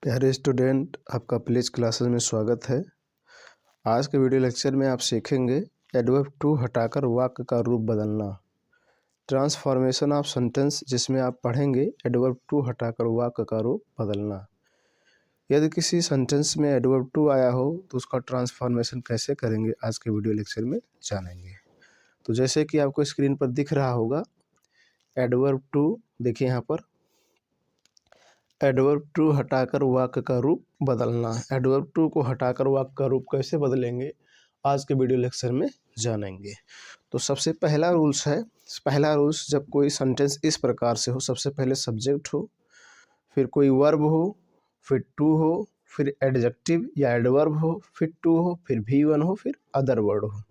प्यारे स्टूडेंट, आपका please classes में स्वागत है। आज के वीडियो लेक्चर में आप सीखेंगे एडवर्ब टू हटाकर वाक्य का रूप बदलना, ट्रांसफॉर्मेशन ऑफ सेंटेंस, जिसमें आप पढ़ेंगे एडवर्ब टू हटाकर वाक्य का रूप बदलना। यदि किसी सेंटेंस में एडवर्ब टू आया हो तो उसका ट्रांसफॉर्मेशन कैसे करेंगे आज के वीडियो लेक्चर में जानेंगे। तो जैसे कि आपको स्क्रीन पर दिख रहा होगा एडवर्ब टू, देखिए यहाँ पर एडवर्ब टू हटाकर वाक्य का रूप बदलना। एडवर्ब टू को हटाकर वाक्य का रूप कैसे बदलेंगे आज के वीडियो लेक्चर में जानेंगे। तो सबसे पहला रूल्स है, जब कोई सेंटेंस इस प्रकार से हो, सबसे पहले सब्जेक्ट हो, फिर कोई वर्ब हो, फिर टू हो, फिर एडजेक्टिव या एडवर्ब हो, फिर टू हो, फिर भी वन हो, फिर अदर वर्ड हो।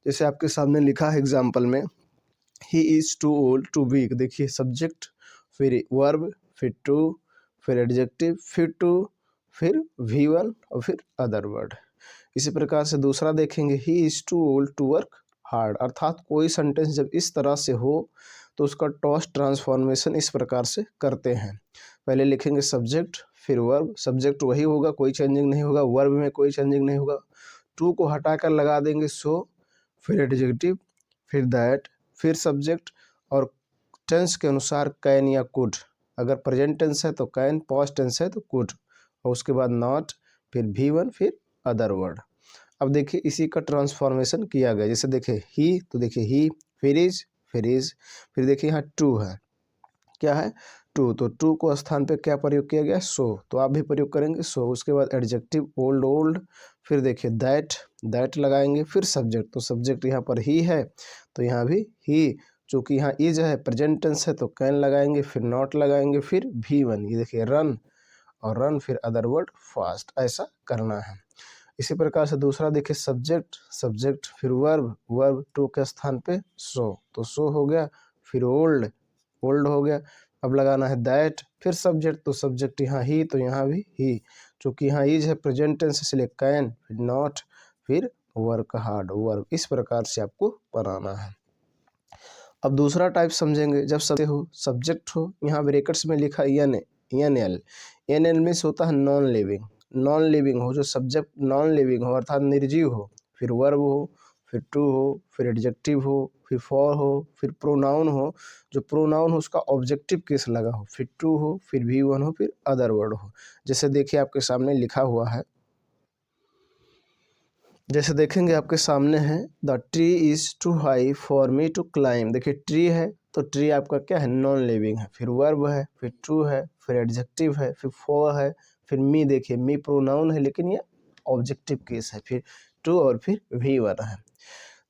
जैसे आपके सामने लिखा है एग्जाम्पल में, he is too old to weak. देखिए सब्जेक्ट, फिर वर्ब, फिर टू, फिर एडजेक्टिव, फिर टू, फिर वी वन और फिर अदर वर्ड। इसी प्रकार से दूसरा देखेंगे, he is too old to work hard. अर्थात कोई सेंटेंस जब इस तरह से हो तो उसका टॉस ट्रांसफॉर्मेशन इस प्रकार से करते हैं। पहले लिखेंगे सब्जेक्ट, फिर वर्ब, सब्जेक्ट वही होगा, कोई चेंजिंग नहीं होगा, वर्ब में कोई चेंजिंग नहीं होगा, टू को हटाकर लगा देंगे सो, फिर एडजेक्टिव, फिर दैट, फिर सब्जेक्ट, और टेंस के अनुसार कैन या कुड। अगर प्रेजेंट टेंस है तो कैन, पास्ट टेंस है तो कुड, और उसके बाद नॉट, फिर भी वन, फिर अदर वर्ड। अब देखिए इसी का ट्रांसफॉर्मेशन किया गया। जैसे देखिए ही, तो देखिए ही, फिर इज, फिर देखिए यहाँ टू है, क्या है टू, तो टू को स्थान पे क्या प्रयोग किया गया, सो, तो आप भी प्रयोग करेंगे सो। उसके बाद एडजेक्टिव ओल्ड ओल्ड, फिर देखिए दैट लगाएंगे, फिर सब्जेक्ट, तो सब्जेक्ट यहाँ पर ही है तो यहाँ भी ही, चूँकि यहाँ इज है, प्रेजेंट टेंस है तो कैन लगाएंगे, फिर नॉट लगाएंगे, फिर भी वन, ये देखिए रन, और रन फिर अदर वर्ड फास्ट, ऐसा करना है। इसी प्रकार से दूसरा देखिए सब्जेक्ट, फिर वर्ब टू के स्थान पे सो, तो सो हो गया, फिर ओल्ड हो गया। अब लगाना है दैट, फिर सब्जेक्ट, तो सब्जेक्ट यहाँ ही तो यहाँ भी ही, चूँकि यहाँ इज है प्रेजेंट टेंस इसलिए कैन, फिर नॉट, फिर वर्क हार्ड वर्ब। इस प्रकार से आपको बनाना है। अब दूसरा टाइप समझेंगे, जब सब्जेक्ट हो, यहाँ ब्रैकेट्स में लिखा N L, N L means होता है नॉन लिविंग हो, जो सब्जेक्ट नॉन लिविंग हो अर्थात निर्जीव हो, फिर वर्ब हो, फिर टू हो, फिर एडजेक्टिव हो, फिर फॉर हो, फिर प्रोनाउन हो, जो प्रोनाउन हो उसका ऑब्जेक्टिव केस लगा हो, फिर टू हो, फिर भी वन हो, फिर अदर वर्ड हो। जैसे देखिए आपके सामने लिखा हुआ है, जैसे देखेंगे आपके सामने है, the tree is too high for me to climb. देखिए ट्री है तो ट्री आपका क्या है, नॉन लिविंग है, फिर वर्ब है, फिर टू है, फिर एडजेक्टिव है, फिर फॉर है, फिर मी, देखिए मी प्रोनाउन है लेकिन ये ऑब्जेक्टिव केस है, फिर टू और फिर भी वन है।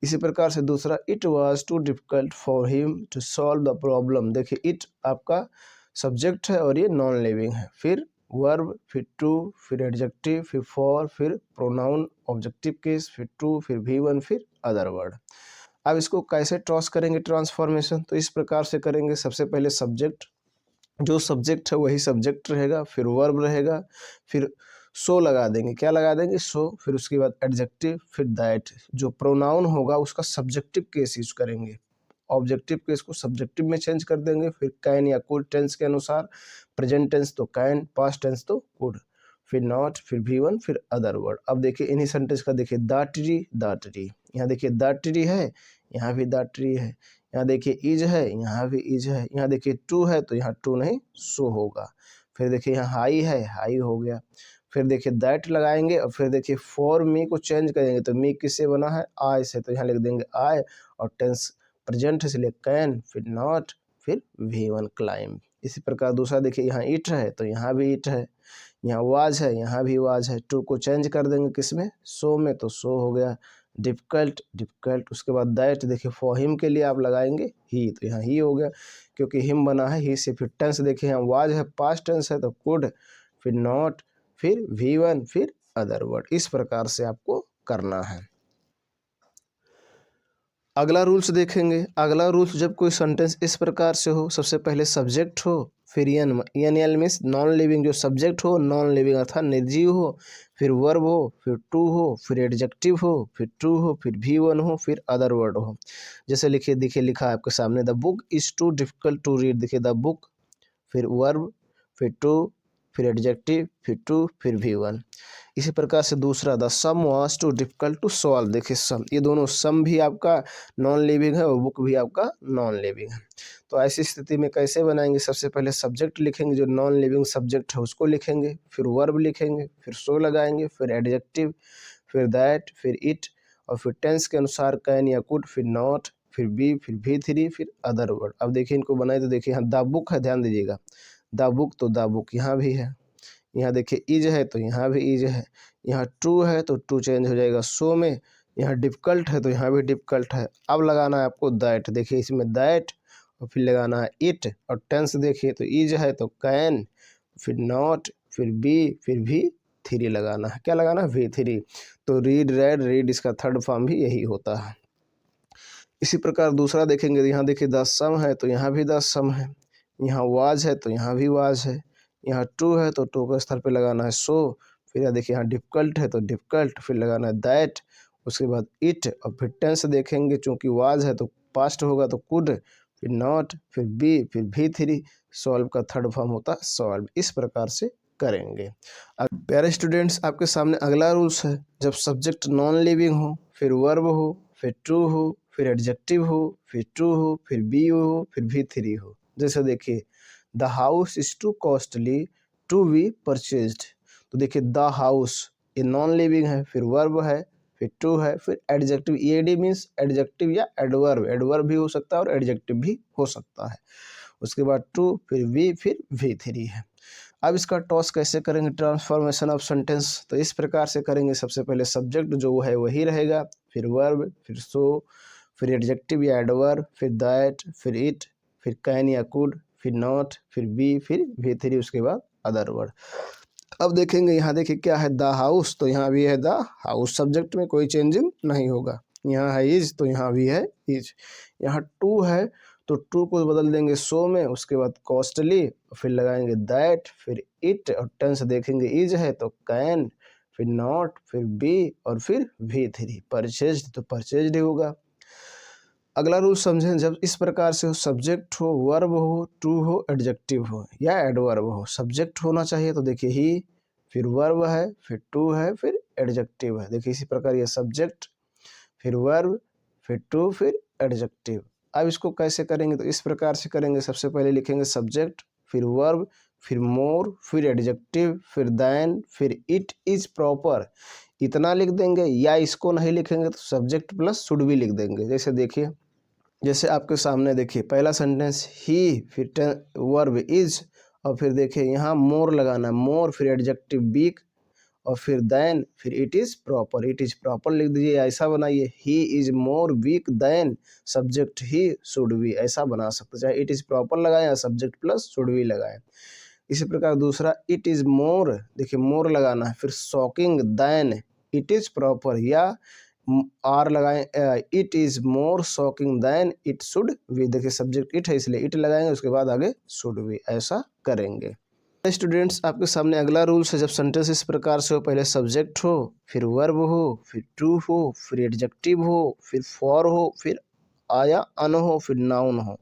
इसी प्रकार से दूसरा, it was too difficult for him to solve the problem. देखिए इट आपका सब्जेक्ट है और ये नॉन लिविंग है, फिर वर्ब, फिर टू, फिर एडजेक्टिव, फिर फॉर, फिर प्रोनाउन ऑब्जेक्टिव केस, फिर टू, फिर भी वन, फिर अदर वर्ड। अब इसको कैसे टॉस करेंगे ट्रांसफॉर्मेशन, तो इस प्रकार से करेंगे। सबसे पहले सब्जेक्ट, जो सब्जेक्ट है वही सब्जेक्ट रहेगा, फिर वर्ब रहेगा, फिर सो लगा देंगे, क्या लगा देंगे सो, फिर उसके बाद एडजेक्टिव, फिर दैट, जो प्रोनाउन होगा उसका सब्जेक्टिव केस यूज करेंगे, ऑब्जेक्टिव केस को सब्जेक्टिव में चेंज कर देंगे, फिर कैन या कुड टेंस के अनुसार, प्रेजेंट टेंस तो कैन, पास्ट टेंस तो कुड, फिर नॉट, फिर भी वन, फिर अदर वर्ड। अब देखिए इन्हीं सेंटेंस का देखिए द ट्री, यहाँ देखिए द ट्री है, यहाँ भी द ट्री है, यहाँ देखिए इज है, यहाँ भी इज है, यहाँ देखिए टू है तो यहाँ टू नहीं सो होगा, फिर देखिए यहाँ हाई है, हाई हो गया, फिर देखिए दैट लगाएंगे, और फिर देखिए फॉर मी को चेंज करेंगे, तो मी किससे बना है, आई से, तो यहाँ लिख देंगे आई, और टेंस प्रेजेंट है इसलिए कैन, फिर नॉट, फिर वी वन क्लाइम। इसी प्रकार दूसरा देखिए यहाँ इट है तो यहाँ भी इट है, यहाँ वाज है, यहाँ भी वाज है, टू को चेंज कर देंगे किसमें, सो में, तो सो हो गया, डिफिकल्ट, उसके बाद दैट, देखिए फॉर हिम के लिए आप लगाएंगे ही, तो यहाँ ही हो गया क्योंकि हिम बना है ही से, फिर टेंस देखिए यहाँ वाज है, पास्ट टेंस है तो कुड, फिर नॉट, फिर वी वन, फिर अदर वर्ड। इस प्रकार से आपको करना है। अगला रूल्स देखेंगे, अगला रूल्स, जब कोई सेंटेंस इस प्रकार से हो, सबसे पहले सब्जेक्ट हो, फिर N L means non living, जो सब्जेक्ट हो नॉन लिविंग अर्थात निर्जीव हो, फिर वर्ब हो, फिर टू हो, फिर एडजेक्टिव हो, फिर टू हो, फिर भी वन हो, फिर अदर वर्ड हो। जैसे लिखिए, देखिए लिखा है आपके सामने, the book is too difficult to read. देखिए द बुक, फिर वर्ब, फिर टू, फिर एडजेक्टिव, फिर टू, फिर V1। इसी प्रकार से दूसरा, the sum was too difficult to solve. देखिए सम, ये दोनों, सम भी आपका नॉन लिविंग है और बुक भी आपका नॉन लिविंग है। तो ऐसी स्थिति में कैसे बनाएंगे, सबसे पहले सब्जेक्ट लिखेंगे, जो नॉन लिविंग सब्जेक्ट है उसको लिखेंगे, फिर वर्ब लिखेंगे, फिर सो लगाएंगे, फिर एडजेक्टिव, फिर दैट, फिर इट, और फिर टेंस के अनुसार कैन या कुड, फिर नॉट, फिर बी, फिर V3, फिर अदर वर्ड। अब देखिए इनको बनाए तो देखिए यहाँ द बुक है, ध्यान दीजिएगा, द बुक तो द बुक यहाँ भी है, यहाँ देखिए इज है तो यहाँ भी इज है, यहाँ ट्रू है तो ट्रू चेंज हो जाएगा सो में, यहाँ डिफिकल्ट है तो यहाँ भी डिफिकल्ट है। अब लगाना है आपको दैट, देखिए इसमें दैट, और फिर लगाना है इट, और टेंस देखिए तो इज है तो कैन, फिर नॉट, फिर बी, फिर V3 लगाना है। क्या लगाना है? V3। तो रीड, रेड, रीड, इसका थर्ड फॉर्म भी यही होता है। इसी प्रकार दूसरा देखेंगे, यहाँ देखिए द सम है तो यहाँ भी द सम है, यहाँ वाज है तो यहाँ भी वाज है, यहाँ टू है तो टू के स्थान पे लगाना है सो, फिर यहाँ देखिए यहाँ डिफिकल्ट है तो डिफिकल्ट, फिर लगाना है दैट, उसके बाद इट, और फिर टेंस देखेंगे, चूंकि वाज है तो पास्ट होगा तो कुड, फिर नॉट, फिर बी, फिर V3, सॉल्व का थर्ड फॉर्म होता है सॉल्व। इस प्रकार से करेंगे। अब प्यारे स्टूडेंट्स, आपके सामने अगला रूल्स है, जब सब्जेक्ट नॉन लिविंग हो, फिर वर्ब हो, फिर ट्रू हो, फिर एडजेक्टिव हो, फिर ट्रू हो, फिर बी हो, फिर V3 हो। जैसे देखिए the house is too costly to be purchased. तो देखिए द हाउस, ये नॉन लिविंग है, फिर वर्ब है, फिर ट्रू है, फिर एडजेक्टिव, ed मीन्स एडजेक्टिव या एडवर्ब, एडवर्ब भी हो सकता है और एडजेक्टिव भी हो सकता है। उसके बाद ट्रू, फिर वी, फिर V3 है। अब इसका टॉस कैसे करेंगे, ट्रांसफॉर्मेशन ऑफ सेंटेंस, तो इस प्रकार से करेंगे। सबसे पहले सब्जेक्ट जो है वही रहेगा, फिर वर्ब, फिर सो, फिर एडजेक्टिव या एडवर्ब, फिर दैट, फिर इट, फिर कैन या कुड, फिर नॉट, फिर बी, फिर V3, उसके बाद अदर वर्ड। अब देखेंगे यहाँ देखिए क्या है, द हाउस, तो यहाँ भी है द हाउस, सब्जेक्ट में कोई चेंजिंग नहीं होगा। यहाँ है इज तो यहाँ भी है इज। यहाँ टू है तो टू को बदल देंगे सो में, उसके बाद कॉस्टली, फिर लगाएंगे दैट, फिर इट, और टेंस देखेंगे इज है तो कैन, फिर नॉट, फिर बी, और फिर V3, परचेज्ड तो परचेज्ड ही होगा। अगला रूल समझें, जब इस प्रकार से हो, सब्जेक्ट हो, वर्ब हो, ट्रू हो, एडजेक्टिव हो या एडवर्ब हो। सब्जेक्ट होना चाहिए तो देखिए ही, फिर वर्ब है, फिर ट्रू है, फिर एडजेक्टिव है। देखिए इसी प्रकार ये सब्जेक्ट, फिर वर्ब, फिर ट्रू, फिर एडजेक्टिव। अब इसको कैसे करेंगे, तो इस प्रकार से करेंगे। सबसे पहले लिखेंगे सब्जेक्ट, फिर वर्ब, फिर मोर, फिर एडजेक्टिव, फिर देन, फिर इट इज प्रॉपर, इतना लिख देंगे। या इसको नहीं लिखेंगे तो सब्जेक्ट प्लस शुड भी लिख देंगे। जैसे देखिए, जैसे आपके सामने देखिए पहला सेंटेंस ही, फिर वर्ब इज, और फिर देखिए यहाँ मोर लगाना, मोर, फिर एडजेक्टिव वीक, और फिर देन, फिर it is proper, it is proper लिख दीजिए। ऐसा बनाइए, he is more weak than subject he should be, ऐसा बना सकते, चाहे इट इज प्रॉपर लगाएं या सब्जेक्ट प्लस शुड बी लगाएं। इसी प्रकार दूसरा, इट इज मोर, देखिए मोर लगाना है, फिर shocking than it is proper, या आर लगाएं, it is more shocking than it should be, देखिए सब्जेक्ट इट है इसलिए इट लगाएंगे, उसके बाद आगे शुड बी, ऐसा करेंगे। स्टूडेंट्स, आपके सामने अगला रूल्स है, जब सेंटेंस इस प्रकार से हो, पहले सब्जेक्ट हो, फिर वर्ब हो, फिर ट्रू हो, फिर एडजेक्टिव हो, फिर फॉर हो, फिर आया अन हो, फिर नाउन हो।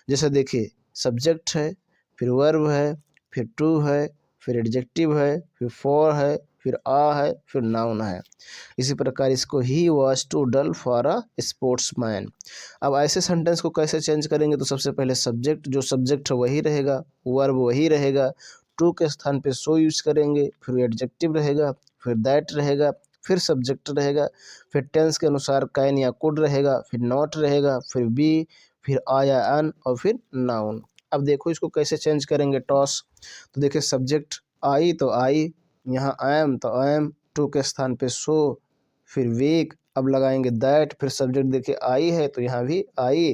जैसे देखिए सब्जेक्ट है, फिर वर्ब है, फिर ट्रू है, फिर एडजेक्टिव है, फिर फॉर है, फिर आ है, फिर नाउन है। इसी प्रकार इसको he was too dull for a sportsman. अब ऐसे सेंटेंस को कैसे चेंज करेंगे, तो सबसे पहले सब्जेक्ट, जो सब्जेक्ट है वही रहेगा, वर्ब वही रहेगा, टू के स्थान पे सो यूज करेंगे, फिर एडजेक्टिव रहेगा, फिर दैट रहेगा, फिर सब्जेक्ट रहेगा, फिर टेंस के अनुसार कैन या कुड रहेगा, फिर नॉट रहेगा, फिर बी, फिर आ या अन, और फिर नाउन। अब देखो इसको कैसे चेंज करेंगे टॉस, तो देखिए सब्जेक्ट आई तो आई, यहाँ आई एम तो आई एम, टू के स्थान पे सो, फिर वीक, अब लगाएंगे दैट, फिर सब्जेक्ट देखिए आई है तो यहाँ भी आई,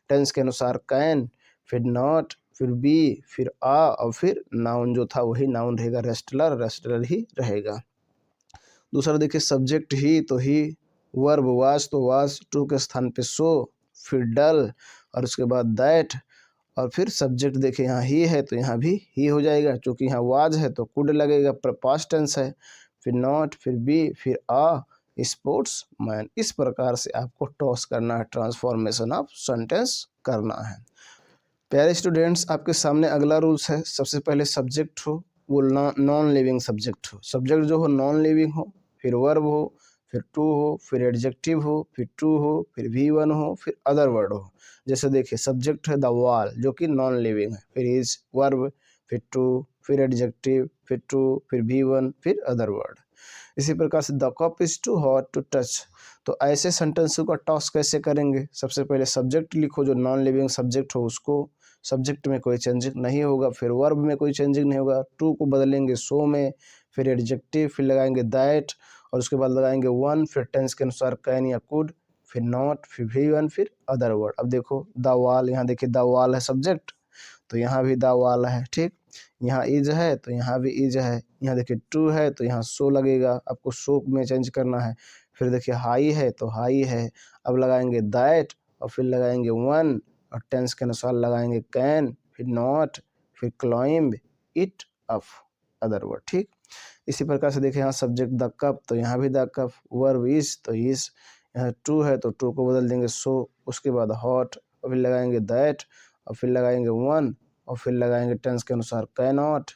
टेंस के अनुसार कैन, फिर नॉट, फिर बी, फिर आ, और फिर नाउन जो था वही नाउन रहेगा, रेस्टलर, रेस्टलर ही रहेगा। दूसरा देखिए सब्जेक्ट ही तो ही, वर्ब वाज तो वाज, टू के स्थान पे सो, फिर डल, और उसके बाद दैट, और फिर सब्जेक्ट देखिए यहाँ ही है तो यहाँ भी ही हो जाएगा, क्योंकि यहाँ वाज है तो कुड लगेगा, पास्ट टेंस है, फिर नॉट, फिर बी, फिर आ, स्पोर्ट्स मैन। इस प्रकार से आपको टॉस करना है, ट्रांसफॉर्मेशन ऑफ सेंटेंस करना है। प्यारे स्टूडेंट्स, आपके सामने अगला रूल्स है, सबसे पहले सब्जेक्ट हो, वो नॉन लिविंग सब्जेक्ट हो, सब्जेक्ट जो हो नॉन लिविंग हो, फिर वर्ब हो, फिर टू हो, फिर एडजेक्टिव हो, फिर टू हो, फिर V1 हो, फिर अदर वर्ड हो। जैसे देखिए सब्जेक्ट है द वॉल जो कि नॉन लिविंग है, फिर इज वर्ब, फिर टू, फिर एडजेक्टिव, फिर टू, फिर V1, फिर अदर वर्ड। इसी प्रकार से the cup is too hot to touch. तो ऐसे सेंटेंसों का टॉस कैसे करेंगे? सबसे पहले सब्जेक्ट लिखो जो नॉन लिविंग सब्जेक्ट हो उसको, सब्जेक्ट में कोई चेंजिंग नहीं होगा, फिर वर्ब में कोई चेंजिंग नहीं होगा, टू को बदलेंगे सो में, फिर एडजेक्टिव, फिर लगाएंगे दैट, और उसके बाद लगाएंगे वन, फिर टेंस के अनुसार कैन या कुड, फिर नॉट, फिर V1, फिर अदर वर्ड। अब देखो द वॉल, यहाँ देखिए द वॉल है सब्जेक्ट, तो यहाँ भी द वॉल है, ठीक। यहाँ इज है तो यहाँ भी इज है, यहाँ देखिए टू है तो यहाँ सो लगेगा, आपको सो में चेंज करना है। फिर देखिए हाई है तो हाई है, अब लगाएंगे दैट और फिर लगाएंगे वन, और टेंस के अनुसार लगाएंगे कैन, फिर नॉट, फिर climb, it, up, other word, ठीक। इसी प्रकार से देखिए यहाँ सब्जेक्ट द कप तो यहाँ भी द कप, वर्ब इज तो इज, यहाँ टू है तो टू को बदल देंगे सो, उसके बाद हॉट, और फिर लगाएंगे दैट, और फिर लगाएंगे वन, और फिर लगाएंगे टेंस के अनुसार कैनॉट,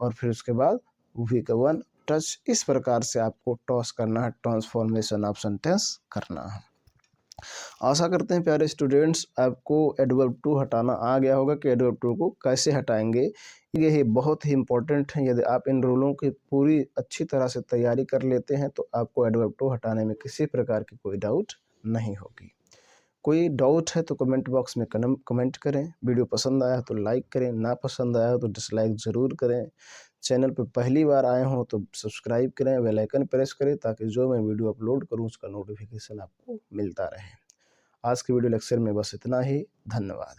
और फिर उसके बाद V1 टच। इस प्रकार से आपको टॉस करना है, ट्रांसफॉर्मेशन ऑफ सेंटेंस करना है। आशा करते हैं प्यारे स्टूडेंट्स आपको एडवर्ब टू हटाना आ गया होगा कि एडवर्ब टू को कैसे हटाएंगे। ये बहुत ही इम्पोर्टेंट है, यदि आप इन रूलों की पूरी अच्छी तरह से तैयारी कर लेते हैं तो आपको एडवर्ब टू हटाने में किसी प्रकार की कोई डाउट नहीं होगी। कोई डाउट है तो कमेंट बॉक्स में कमेंट करें। वीडियो पसंद आया तो लाइक करें, ना पसंद आया तो डिसलाइक ज़रूर करें। चैनल पर पहली बार आए हों तो सब्सक्राइब करें, बेल आइकन प्रेस करें ताकि जो मैं वीडियो अपलोड करूं उसका नोटिफिकेशन आपको मिलता रहे। आज के वीडियो लेक्चर में बस इतना ही। धन्यवाद।